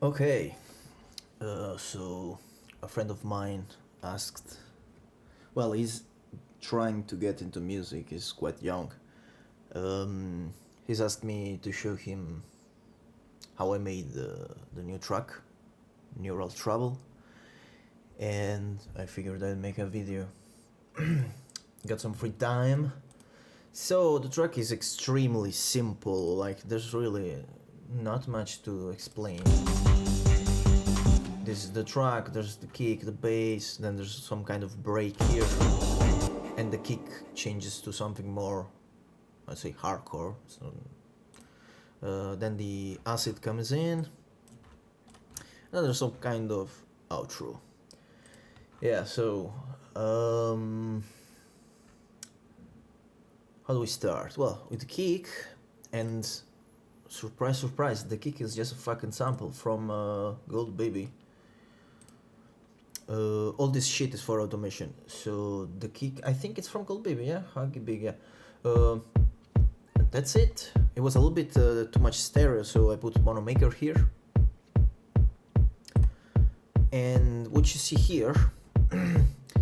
Okay, so a friend of mine asked, well, he's trying to get into music, he's quite young. He's asked me to show him how I made the new track, Neural Trouble, and I figured I'd make a video. Got some free time. So the track is extremely simple, like there's really not much to explain. This is the track, there's the kick, the bass, then there's some kind of break here, and the kick changes to something more, I'd say, hardcore. So, then the acid comes in, and there's some kind of outro. Yeah, so how do we start? Well, with the kick, and surprise, surprise, the kick is just a fucking sample from Gold Baby. All this shit is for automation. So the kick, I think it's from Gold Baby, yeah? Huggy Big, yeah. That's it. It was a little bit too much stereo, so I put mono maker here. And what you see here,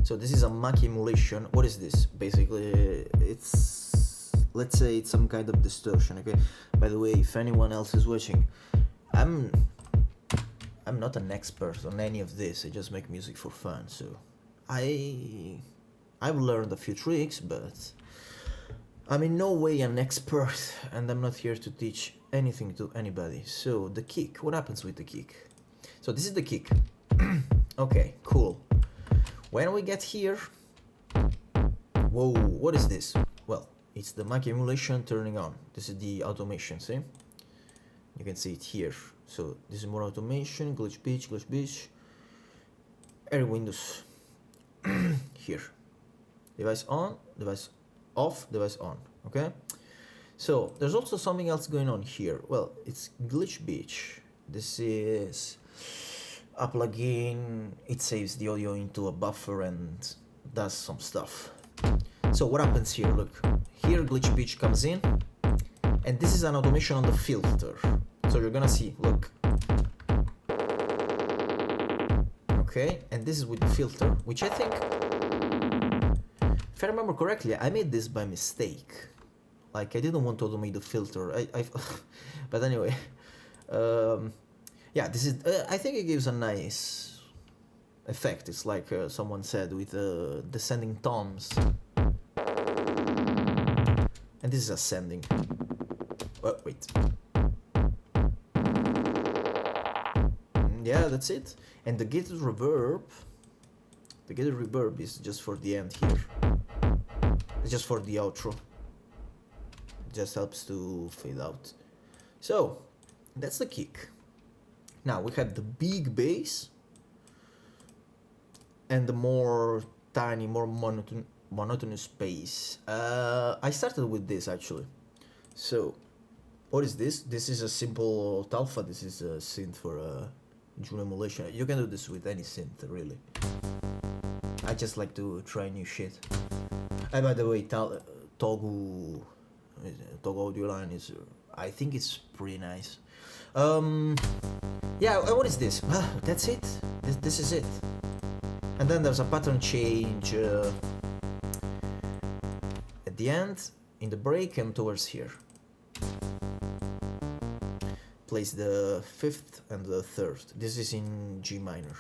so this is a Mac emulation. What is this? Basically, it's, let's say it's some kind of distortion, okay? By the way, if anyone else is watching, I'm not an expert on any of this. I just make music for fun, so I've learned a few tricks, but I'm in no way an expert, and I'm not here to teach anything to anybody. So the kick, what happens with the kick? So this is the kick. Okay, cool. When we get here, whoa, what is this? Well, it's the Mac emulation turning on. This is the automation, see? You can see it here. So this is more automation, glitch pitch, air Windows. Here. Device on, device off, device on, okay? So there's also something else going on here. Well, it's glitch pitch. This is a plugin. It saves the audio into a buffer and does some stuff. So what happens here? Look, here glitch pitch comes in, and this is an automation on the filter. So you're gonna see, look. Okay, and this is with the filter, which I think, if I remember correctly, I made this by mistake. Like, I didn't want to automate the filter. But anyway, yeah, this is, I think it gives a nice effect. It's like someone said, with descending toms. And this is ascending. Oh, wait. Yeah, that's it. And the gated reverb is just for the end here. It's just for the outro. It just helps to fade out. So that's the kick. Now we have the big bass and the more tiny, more monotonous bass. I started with this actually. So what is this? This is a simple alpha. This is a synth for Juno emulation. You can do this with any synth, really. I just like to try new shit. And by the way, Togu audio line is, I think it's pretty nice. Yeah, what is this? Well, that's it. This is it. And then there's a pattern change at the end, in the break, and towards here. Plays the 5th and the 3rd. This is in G minor.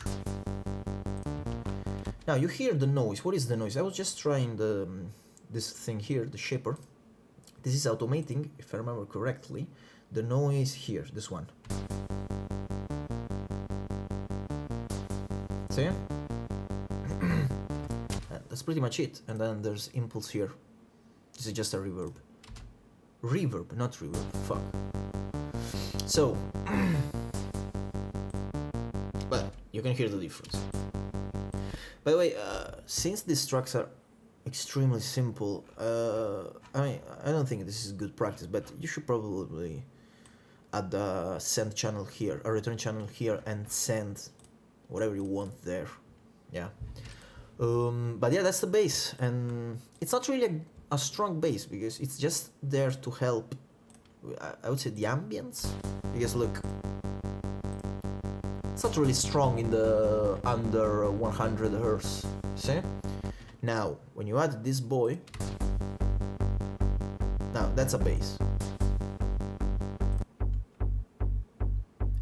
Now you hear the noise. What is the noise? I was just trying this thing here, the shaper. This is automating, if I remember correctly, the noise here, this one. See? That's pretty much it. And then there's impulse here. This is just a reverb. Reverb, not reverb. Fuck. So, well, you can hear the difference. By the way, since these tracks are extremely simple, I mean, I don't think this is good practice, but you should probably add a send channel here, a return channel here, and send whatever you want there. Yeah. But yeah, that's the bass, and it's not really a strong bass because it's just there to help, I would say, the ambience. Because look, it's not really strong in the under 100 hertz. See? Now, when you add this boy, now that's a bass,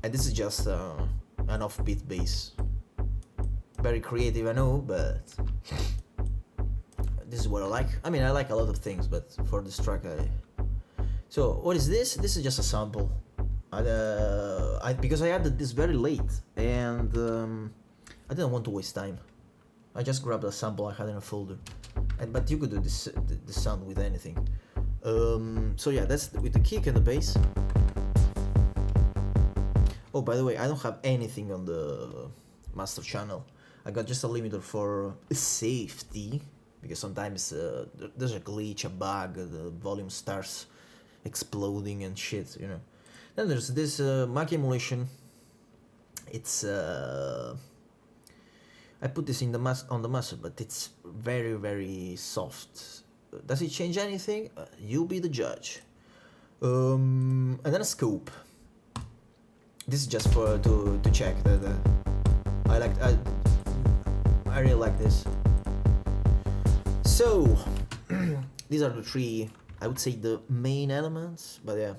and this is just an offbeat bass. Very creative, I know, but this is what I like. I mean, I like a lot of things, but for this track, So what is this? This is just a sample. Because I added this very late, and I didn't want to waste time. I just grabbed a sample I had in a folder, but you could do this sound with anything. So yeah, that's with the kick and the bass. Oh, by the way, I don't have anything on the master channel. I got just a limiter for safety, because sometimes there's a glitch, a bug, the volume starts exploding and shit, you know. Then there's this Mac emulation. It's I put this in the on the master, but it's very, very soft. Does it change anything? You be the judge. And then a scope. This is just for to check that I really like this. So these are the three, I would say, the main elements, but yeah.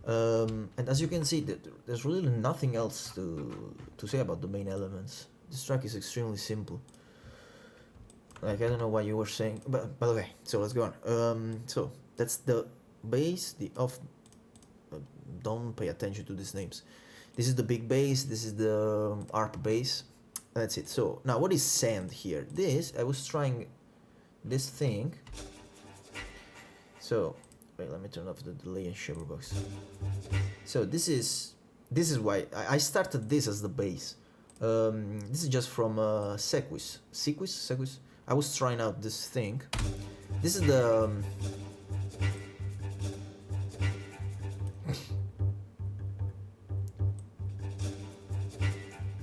And as you can see, there's really nothing else to say about the main elements. This track is extremely simple. Like, I don't know what you were saying, but okay, so let's go on. So that's the bass, the off. Don't pay attention to these names. This is the big bass, this is the ARP bass. That's it. So now what is send here? This, I was trying this thing. So wait, let me turn off the delay and shaper box. So this is why I started this as the bass. This is just from Sequis. I was trying out this thing. This is the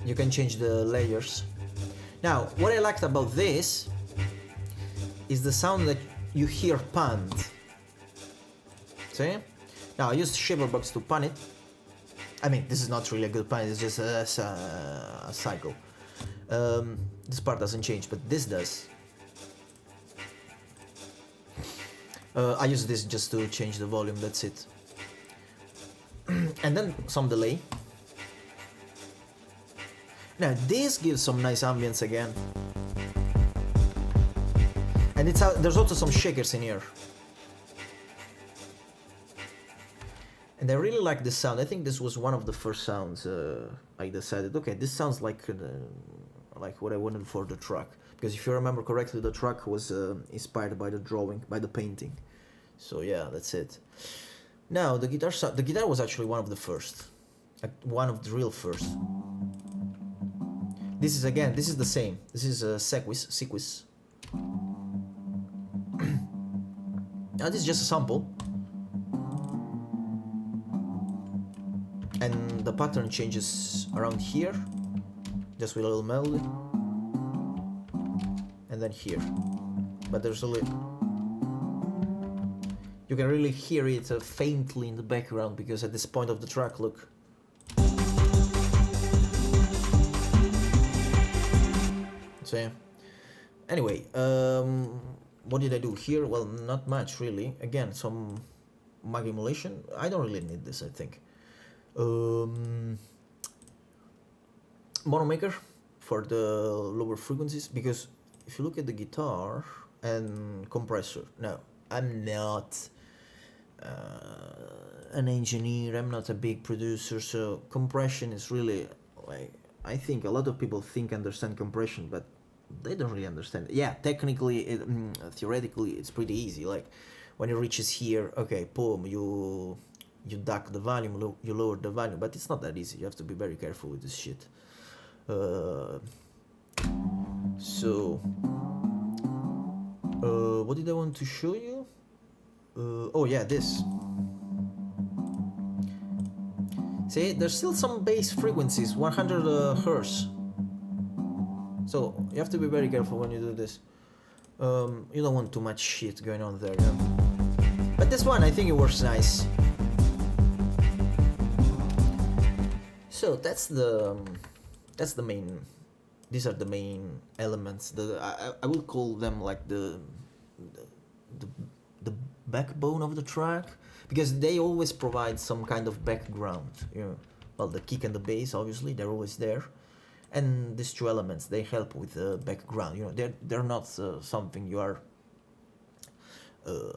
you can change the layers. Now, what I liked about this is the sound that you hear panned. See? Now I used shaper box to pan it. I mean, this is not really a good pan, it's just a cycle. This part doesn't change, but this does. I use this just to change the volume, that's it. And then some delay. Now this gives some nice ambience again. And there's also some shakers in here. And I really like this sound. I think this was one of the first sounds I decided, okay, this sounds like what I wanted for the track. Because if you remember correctly, the track was inspired by the drawing, by the painting. So yeah, that's it. Now the guitar sound. The guitar was actually one of the first, one of the real first. This is the same. This is Sequis. Now this is just a sample. And the pattern changes around here, just with a little melody. And then here. But there's a little... You can really hear it faintly in the background, because at this point of the track, look. So yeah. Anyway, what did I do here? Well, not much really. Again, some Mac emulation. I don't really need this, I think. Mono maker for the lower frequencies, because if you look at the guitar and compressor, now I'm not an engineer, I'm not a big producer, so compression is really, like, I think a lot of people understand compression, but they don't really understand it. Yeah, technically, theoretically, it's pretty easy. Like when it reaches here, okay, boom, you duck the volume, you lower the volume, but it's not that easy. You have to be very careful with this shit. What did I want to show you? Oh yeah, this. See, there's still some bass frequencies, 100 hertz. So you have to be very careful when you do this. You don't want too much shit going on there, yeah? But this one, I think it works nice. So that's the That's the main. These are the main elements. I will call them like the the backbone of the track, because they always provide some kind of background. You know, well, the kick and the bass, obviously, they're always there, and these two elements, they help with the background. You know, they're not something you are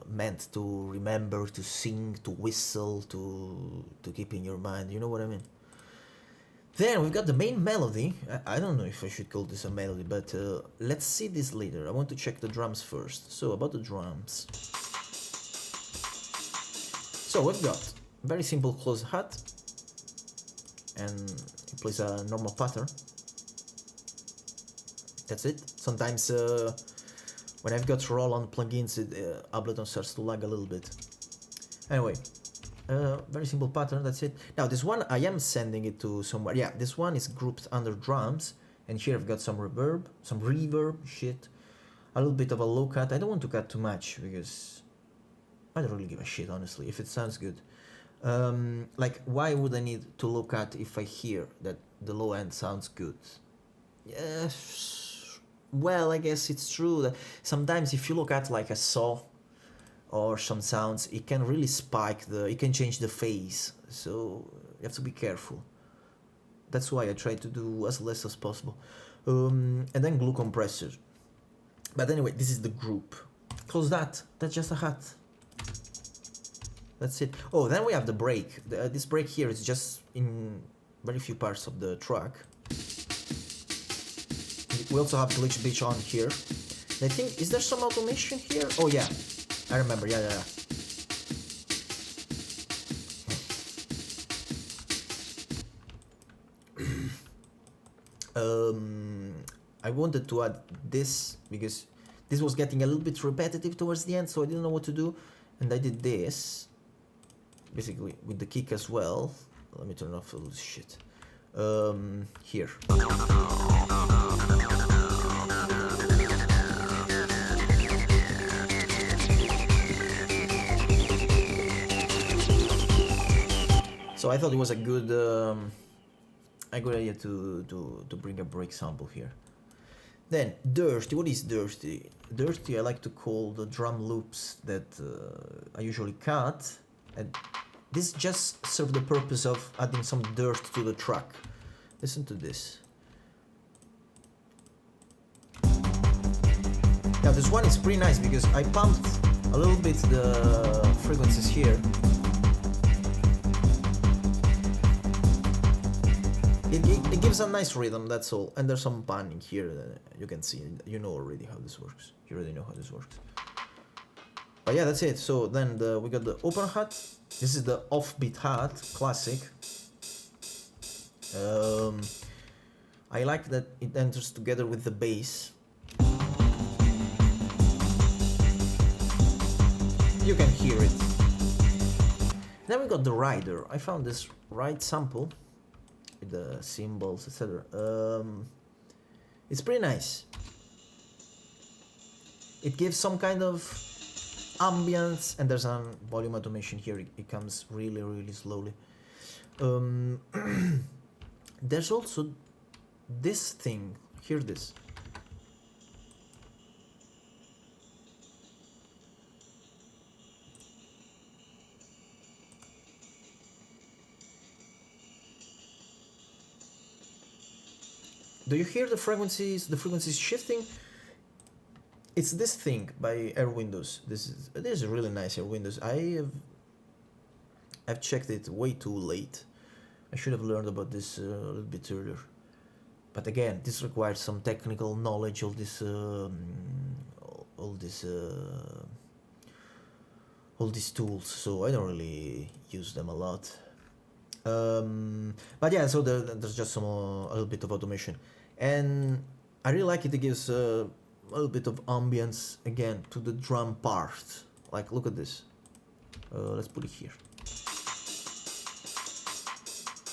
meant to remember, to sing, to whistle, to keep in your mind. You know what I mean? Then we've got the main melody. I don't know if I should call this a melody, but let's see this later. I want to check the drums first. So about the drums. So we've got very simple close hat, and it plays a normal pattern. That's it. Sometimes when I've got Roland plugins, Ableton starts to lag a little bit. Anyway, very simple pattern, that's it. Now this one, I am sending it to somewhere. Yeah, this one is grouped under drums, and here I've got some reverb, shit. A little bit of a low cut. I don't want to cut too much, because I don't really give a shit, honestly, if it sounds good. Like, why would I need to low cut if I hear that the low end sounds good? Yes, well, I guess it's true that sometimes if you look at like a saw or some sounds, it can really spike it can change the phase, so you have to be careful. That's why I try to do as less as possible. And then glue compressor. But anyway, this is the group. Close that, that's just a hat. That's it. Oh, then we have the break. This break here is just in very few parts of the track. We also have glitch bitch on here. I think, is there some automation here? Oh yeah, I remember, yeah. I wanted to add this because this was getting a little bit repetitive towards the end, so I didn't know what to do, and I did this basically with the kick as well. Let me turn off all this shit. Here. So I thought it was a good idea to bring a break sample here. Then dirty. What is dirty? Dirty, I like to call the drum loops that I usually cut, and this just serves the purpose of adding some dirt to the track. Listen to this. Now this one is pretty nice because I pumped a little bit the frequencies here. It gives a nice rhythm, that's all. And there's some panning here, you can see, you know already how this works. You already know how this works. But yeah, that's it. So then we got the open hat. This is the offbeat hat, classic. I like that it enters together with the bass. You can hear it. Then we got the rider. I found this ride sample with the cymbals, etc. It's pretty nice. It gives some kind of ambience, and there's a volume automation here. It comes really, really slowly. There's also this thing. Hear this. Do you hear the frequencies? The frequencies shifting. It's this thing by Air Windows. This is really nice Air Windows. I've checked it way too late. I should have learned about this a little bit earlier. But again, this requires some technical knowledge. All these tools. So I don't really use them a lot. But yeah, so there's just a little bit of automation, and I really like it. It gives a little bit of ambience again to the drum part. Like, look at this. Let's put it here.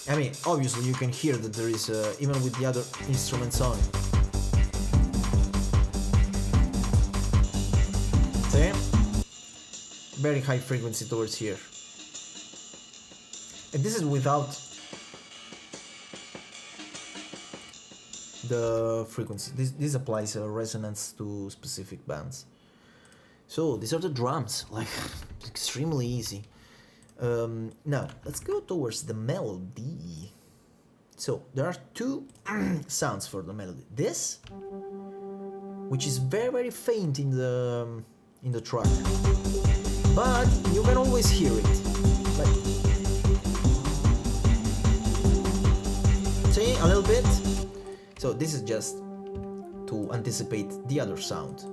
I mean, obviously you can hear that there is even with the other instruments on. See? Very high frequency towards here. And this is without the frequency. This applies resonance to specific bands. So these are the drums, like extremely easy. Now let's go towards the melody. So there are two sounds for the melody. This, which is very faint in the track, but you can always hear it. Like, see, a little bit. So this is just to anticipate the other sound.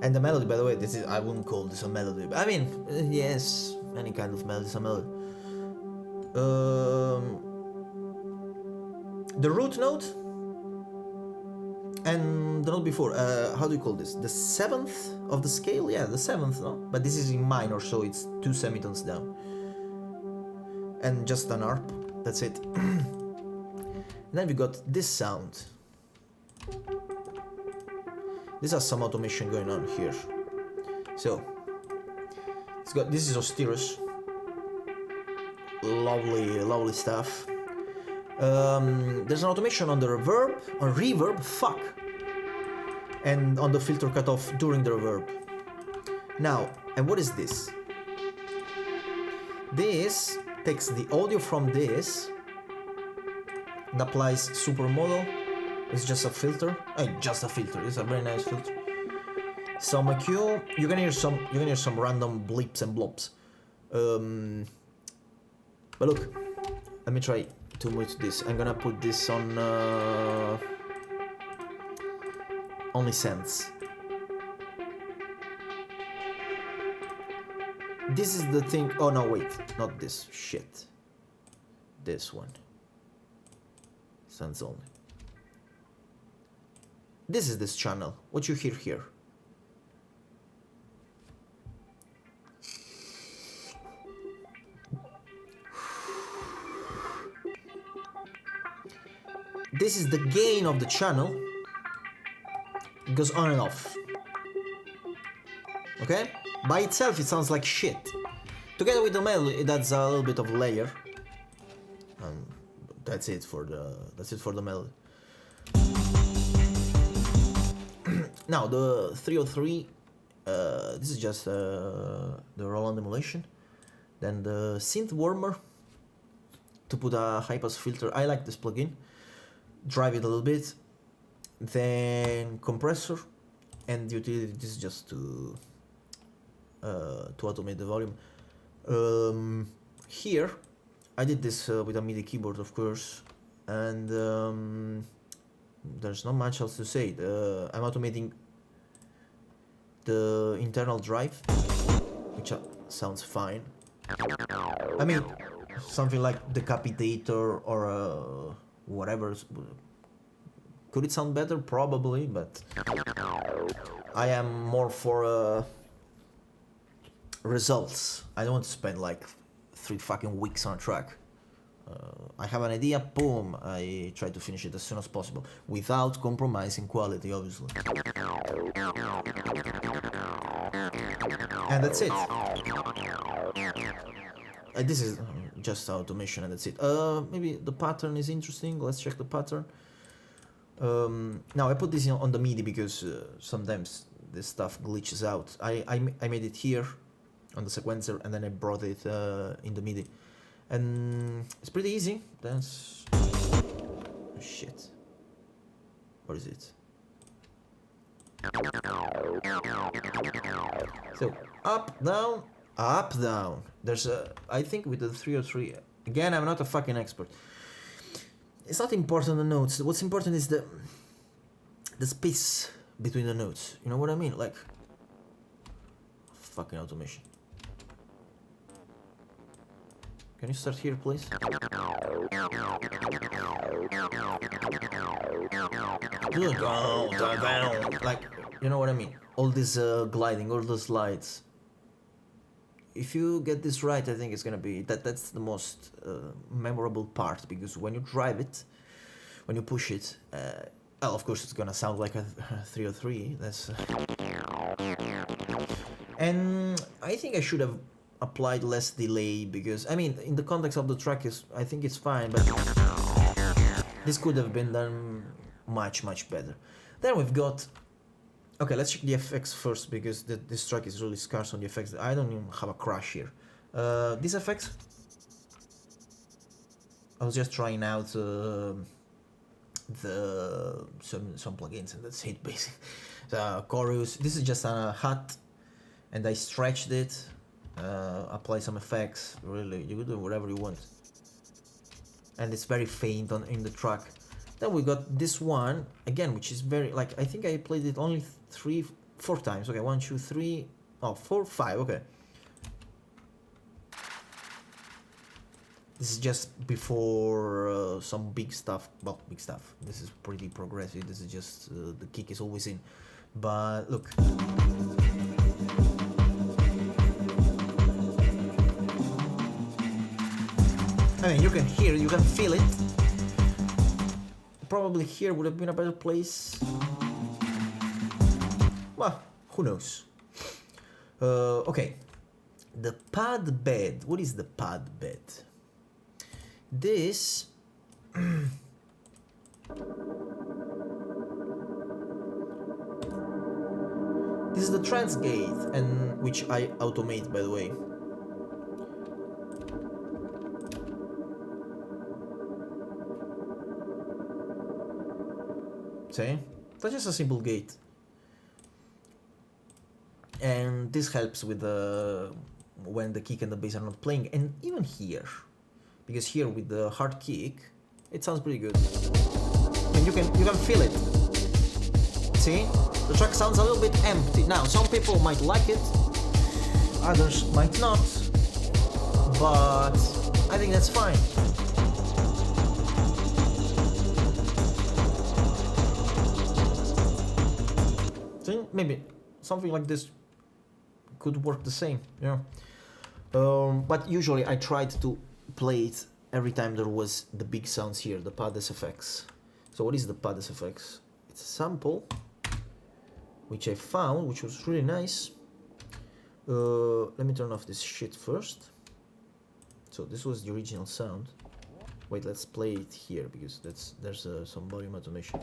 And the melody, by the way, this is, I wouldn't call this a melody. I mean, yes, any kind of melody is a melody. The root note and the note before, how do you call this? The 7th of the scale? Yeah, the 7th, no? But this is in minor, so it's 2 semitones down. And just an arp, that's it. Then we got this sound. This has some automation going on here. So, it's got, this is Osteros. Lovely stuff. There's an automation on the reverb, fuck, and on the filter cutoff during the reverb. Now, and what is this? This takes the audio from this and applies supermodel. It's just a filter. Just a filter. It's a very nice filter. Some EQ. You can hear some random bleeps and blobs. But look, let me try to mute this. I'm gonna put this on only sense. This is the thing. Oh no, wait, not this. Shit. This one. Sense only. This is this channel. What you hear here. This is the gain of the channel. It goes on and off. Okay? By itself it sounds like shit. Together with the melody it adds a little bit of layer. That's it for the melody. Now the 303, this is just the Roland emulation. Then the synth warmer to put a high pass filter. I like this plugin. Drive it a little bit. Then compressor and utility. This is just to automate the volume. Here I did this with a MIDI keyboard, of course, and there's not much else to say. I'm automating the internal drive, which sounds fine. I mean, something like Decapitator or whatever. Could it sound better? Probably, but I am more for results. I don't want to spend like 3 fucking weeks on a track. I have an idea, boom, I try to finish it as soon as possible, without compromising quality, obviously. And that's it. This is just automation and that's it. Maybe the pattern is interesting, let's check the pattern. Now I put this on the MIDI because sometimes this stuff glitches out. I made it here on the sequencer and then I brought it in the MIDI. And it's pretty easy. That's... oh, shit. What is it? So, up, down, up, down. There's a... I think with the 303... Again, I'm not a fucking expert. It's not important the notes. What's important is the space between the notes. You know what I mean? Like... fucking automation. Can you start here, please? Like, you know what I mean? All this gliding, all the slides. If you get this right, I think it's gonna be... That's the most memorable part, because when you drive it, when you push it, well, of course it's gonna sound like a 303, that's... And I think I should have applied less delay, because I mean in the context of the track is I think it's fine, but This could have been done much better. Then we've got, okay, let's check the effects first, because this track is really scarce on the effects. I don't even have a crash here. These effects, I was just trying out some plugins, and that's it basically. The chorus, this is just a hat, and I stretched it, apply some effects. Really, you can do whatever you want, and it's very faint in the track. Then we got this one again, which is very, like, I think I played it only 4 times. Okay, 1, 2, 3, oh, 4, 5. Okay, this is just before some big stuff. Well, big stuff. This is pretty progressive. This is just the kick is always in. But look. I mean, you can hear, you can feel it. Probably here would have been a better place. Well, who knows? Okay. The pad bed. What is the pad bed? This this is the trans gate, and which I automate, by the way. See? That's just a simple gate. And this helps with when the kick and the bass are not playing, and even here. Because here with the hard kick, it sounds pretty good. And you can feel it. See? The track sounds a little bit empty. Now, some people might like it, others might not, but I think that's fine. See? Maybe something like this could work the same, yeah. But usually I tried to play it every time there was the big sounds here, the pad SFX. So what is the pad SFX? It's a sample which I found, which was really nice. Let me turn off this shit first. So this was the original sound. Wait, let's play it here, because there's some volume automation.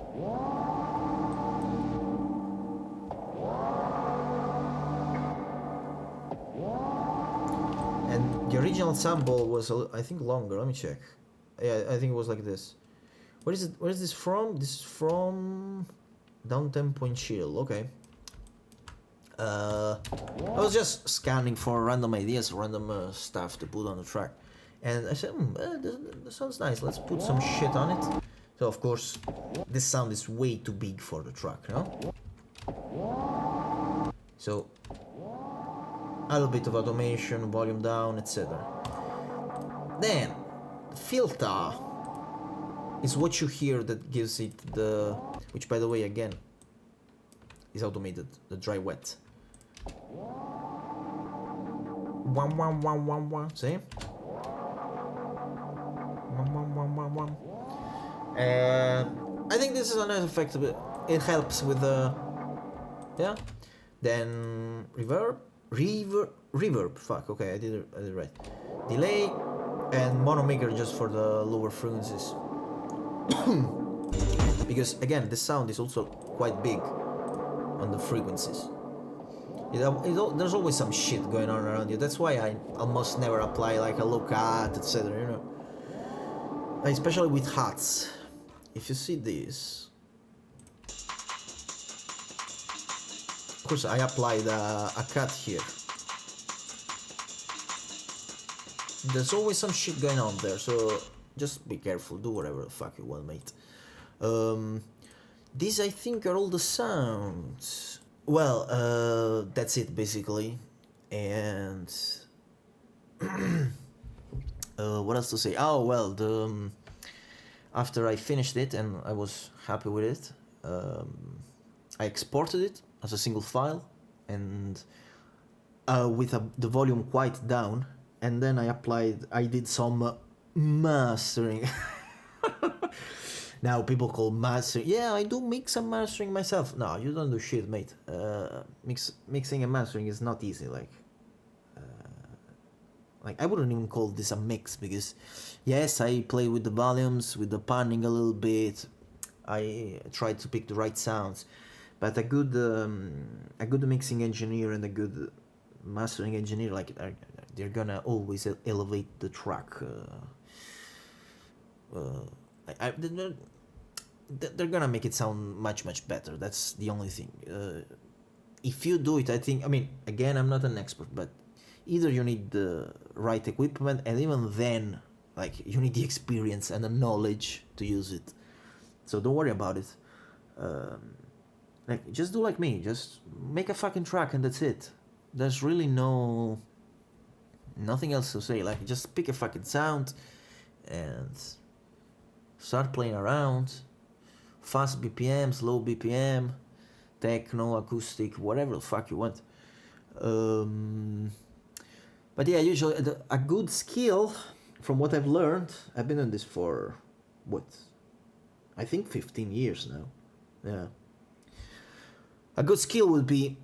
And the original sample was, I think, longer. Let me check. Yeah, I think it was like this. What is it? Where is this from? This is from Downtempo and Chill. Okay. I was just scanning for random ideas, random stuff to put on the track, and I said, this sounds nice. Let's put some shit on it. So of course, this sound is way too big for the track, you know? So a little bit of automation, volume down, etc. Then filter is what you hear that gives it the, which by the way again is automated, the dry wet. See? I think this is a nice effect. It helps with the, yeah. Then reverb. Fuck. Okay, I did it right. Delay and mono maker just for the lower frequencies. Because again, the sound is also quite big on the frequencies. There's always some shit going on around you. That's why I almost never apply like a low cut, etc. You know, especially with hats. If you see this, of course I applied a cut here. There's always some shit going on there, so just be careful. Do whatever the fuck you want, mate. These I think are all the sounds. Well, that's it basically, and what else to say? Oh well, after I finished it and I was happy with it, I exported it as a single file and with the volume quite down, and then I did some mastering. Now people call mastering, yeah, I do mix and mastering myself. No, you don't do shit, mate. Mixing and mastering is not easy. Like, Like, I wouldn't even call this a mix, because yes, I play with the volumes, with the panning a little bit. I try to pick the right sounds, but a good mixing engineer and a good mastering engineer, like, they're gonna always elevate the track. They're gonna make it sound much better. That's the only thing. If you do it, I think, I mean, again, I'm not an expert, but either you need the right equipment, and even then, like, you need the experience and the knowledge to use it. So don't worry about it. Like, just do like me. Just make a fucking track, and that's it. There's really nothing else to say. Like, just pick a fucking sound and start playing around. Fast BPM, slow BPM, techno, acoustic, whatever the fuck you want. But yeah, usually a good skill, from what I've learned, I've been in this for, what, I think 15 years now. Yeah. A good skill would be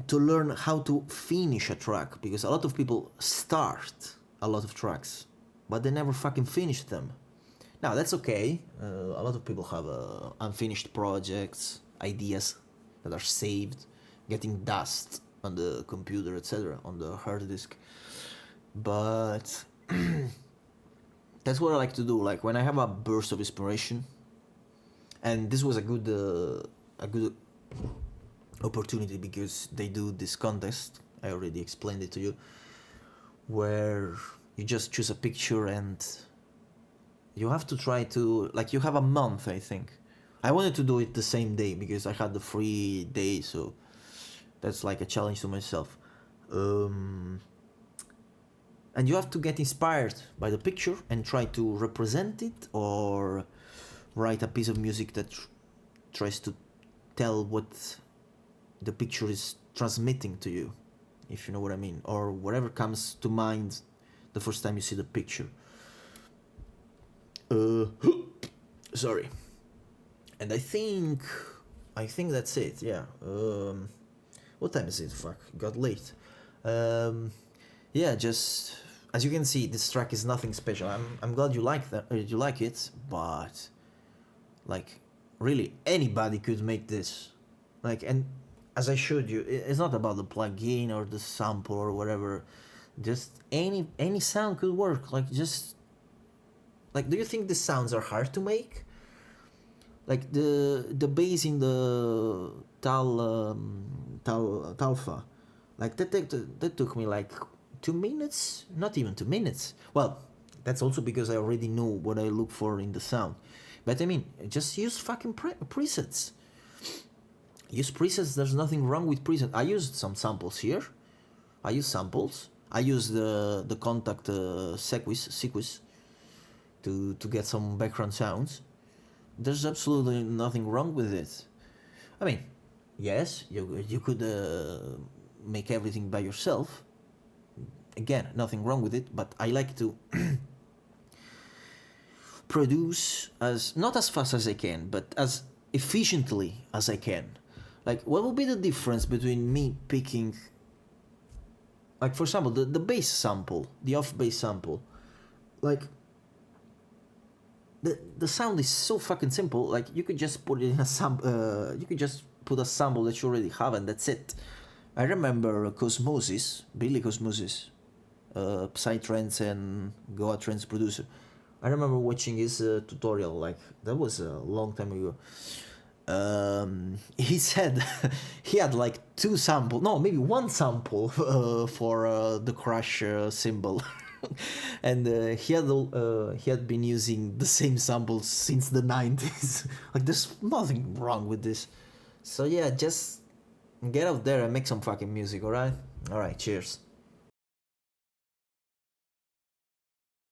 to learn how to finish a track, because a lot of people start a lot of tracks, but they never fucking finish them. Now, that's okay. A lot of people have unfinished projects, ideas that are saved, getting dust on the computer, etc., on the hard disk. But that's what I like to do. Like, when I have a burst of inspiration, and this was a good opportunity, because they do this contest. I already explained it to you, where you just choose a picture and you have to try to, like, you have a month, I think. I wanted to do it the same day because I had the free day, so that's like a challenge to myself. And you have to get inspired by the picture and try to represent it, or write a piece of music that tries to tell what the picture is transmitting to you, if you know what I mean, or whatever comes to mind the first time you see the picture. Sorry. And I think that's it. Yeah. What time is it? Fuck, got late. Yeah, just as you can see, this track is nothing special. I'm glad you like that. You like it, but like, really, anybody could make this. Like, and as I showed you, it's not about the plugin or the sample or whatever. Just any sound could work. Like, just like, do you think the sounds are hard to make? Like the bass in the talfa, like that took me like 2 minutes, not even 2 minutes. Well, that's also because I already know what I look for in the sound. But I mean, just use fucking presets. Use presets. There's nothing wrong with presets. I used some samples here. I use samples. I use the contact sequence to get some background sounds. There's absolutely nothing wrong with it. I mean, yes, you could make everything by yourself. Again, nothing wrong with it, but I like to produce as, not as fast as I can, but as efficiently as I can. Like, what would be the difference between me picking, like, for example, the bass sample, the off bass sample, like, the sound is so fucking simple. Like, you could just put it in a you could just put a sample that you already have, and that's it. I remember Billy Cosmosis, Psytrance and Goa Trance producer. I remember watching his tutorial, like, that was a long time ago. He said he had like two samples, no, maybe one sample for the crash cymbal. And he had been using the same samples since the 90s. Like, there's nothing wrong with this. So yeah, just get out there and make some fucking music, alright? Alright, cheers.